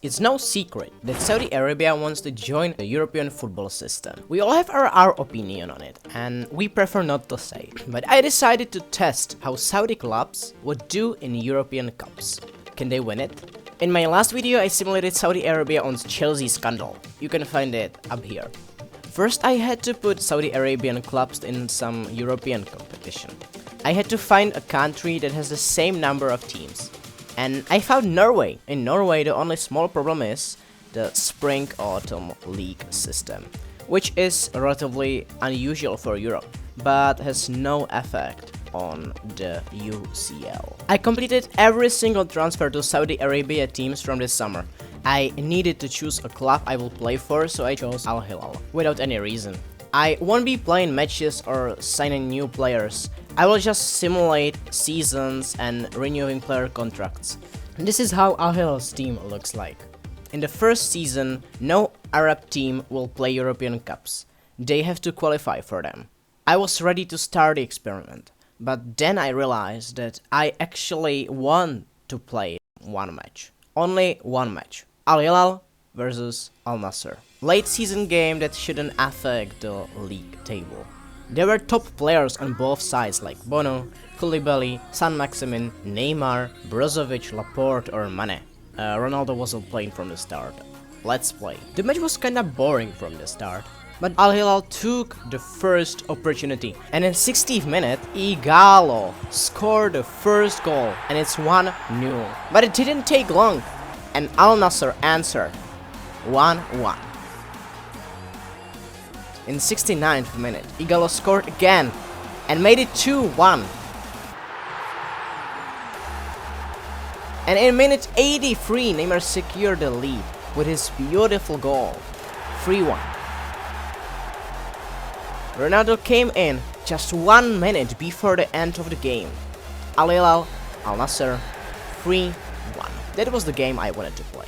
It's no secret that Saudi Arabia wants to join the European football system. We all have our opinion on it, and we prefer not to say. But I decided to test how Saudi clubs would do in European Cups. Can they win it? In my last video, I simulated Saudi Arabia on Chelsea scandal. You can find it up here. First, I had to put Saudi Arabian clubs in some European competition. I had to find a country that has the same number of teams. And I found Norway. In Norway, the only small problem is the spring-autumn league system, which is relatively unusual for Europe, but has no effect on the UCL. I completed every single transfer to Saudi Arabia teams from this summer. I needed to choose a club I will play for, so I chose Al Hilal, without any reason. I won't be playing matches or signing new players. I will just simulate seasons and renewing player contracts. This is how Al Hilal's team looks like. In the first season, no Arab team will play European Cups. They have to qualify for them. I was ready to start the experiment, but then I realized that I actually want to play one match. Only one match. Al Hilal versus Al Nassr. Late season game that shouldn't affect the league table. There were top players on both sides like Bono, Koulibaly, Saint-Maximin, Neymar, Brozovic, Laporte or Mane. Ronaldo wasn't playing from the start. Let's play. The match was kinda boring from the start, but Al Hilal took the first opportunity, and in 60th minute, Igalo scored the first goal, and it's 1-0. But it didn't take long, and Al Nassr answered 1-1. In 69th minute, Igalo scored again and made it 2-1. And in minute 83, Neymar secured the lead with his beautiful goal, 3-1. Ronaldo came in just 1 minute before the end of the game. Al Hilal, Al Nassr, 3-1. That was the game I wanted to play.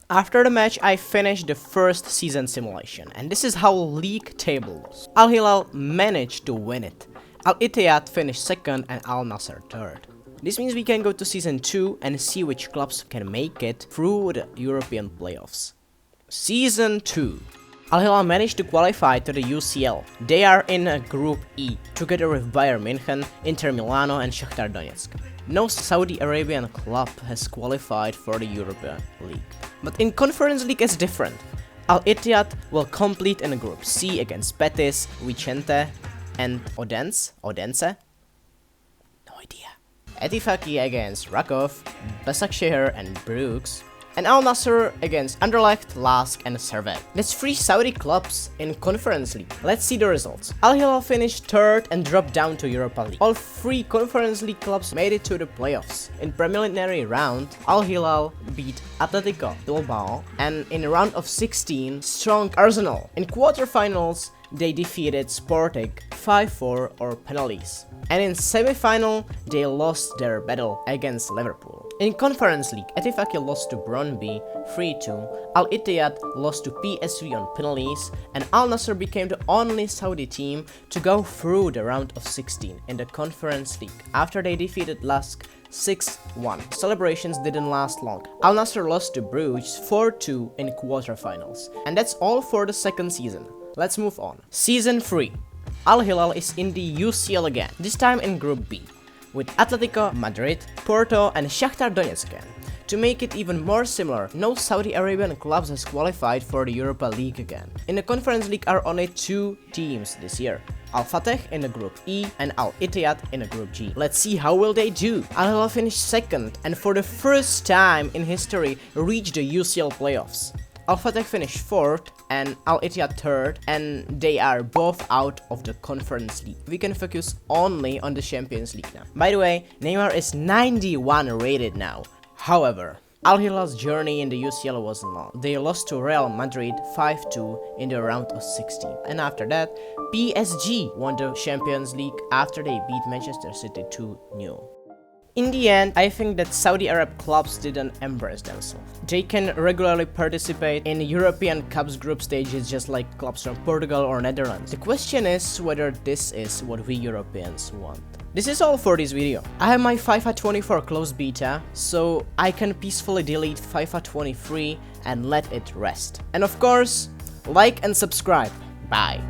After the match, I finished the first season simulation, and this is how league table was. Al Hilal managed to win it. Al Ittihad finished second and Al Nassr third. This means we can go to season 2 and see which clubs can make it through the European playoffs. Season 2. Al Hilal managed to qualify to the UCL. They are in Group E, together with Bayern München, Inter Milano and Shakhtar Donetsk. No Saudi Arabian club has qualified for the European League. But in Conference League it's different. Al Ittihad will compete in Group C against Betis, Vicente and Odense? No idea. Etifaki against Rakov, Başakşehir and Brugge. And Al Nassr against Anderlecht, Lask and Servette. That's 3 Saudi clubs in Conference League. Let's see the results. Al Hilal finished third and dropped down to Europa League. All 3 Conference League clubs made it to the playoffs. In preliminary round, Al Hilal beat Atletico Bilbao, and in round of 16, strong Arsenal. In quarterfinals, they defeated Sporting 5-4 or penalties. And in semi-final, they lost their battle against Liverpool. In Conference League, Etifaki lost to Brøndby 3-2, Al Ittihad lost to PSV on penalties, and Al Nassr became the only Saudi team to go through the round of 16 in the Conference League after they defeated Lask 6-1. Celebrations didn't last long. Al Nassr lost to Bruges 4-2 in quarterfinals. And that's all for the second season. Let's move on. Season 3. Al Hilal is in the UCL again, this time in Group B, with Atletico Madrid, Porto and Shakhtar Donetsk again. To make it even more similar, no Saudi Arabian clubs has qualified for the Europa League again. In the Conference League are only 2 teams this year. Al Fateh in the Group E and Al Ittihad in the Group G. Let's see how will they do. Al Hilal finished second and for the first time in history reached the UCL playoffs. Al Fateh finished 4th and Al Ittihad 3rd, and they are both out of the Conference League. We can focus only on the Champions League now. By the way, Neymar is 91 rated now. However, Al Hilal's journey in the UCL wasn't long. They lost to Real Madrid 5-2 in the round of 16. And after that, PSG won the Champions League after they beat Manchester City 2-0. In the end, I think that Saudi Arab clubs didn't embrace themselves. They can regularly participate in European Cups group stages just like clubs from Portugal or Netherlands. The question is whether this is what we Europeans want. This is all for this video. I have my FIFA 24 closed beta, so I can peacefully delete FIFA 23 and let it rest. And of course, like and subscribe. Bye.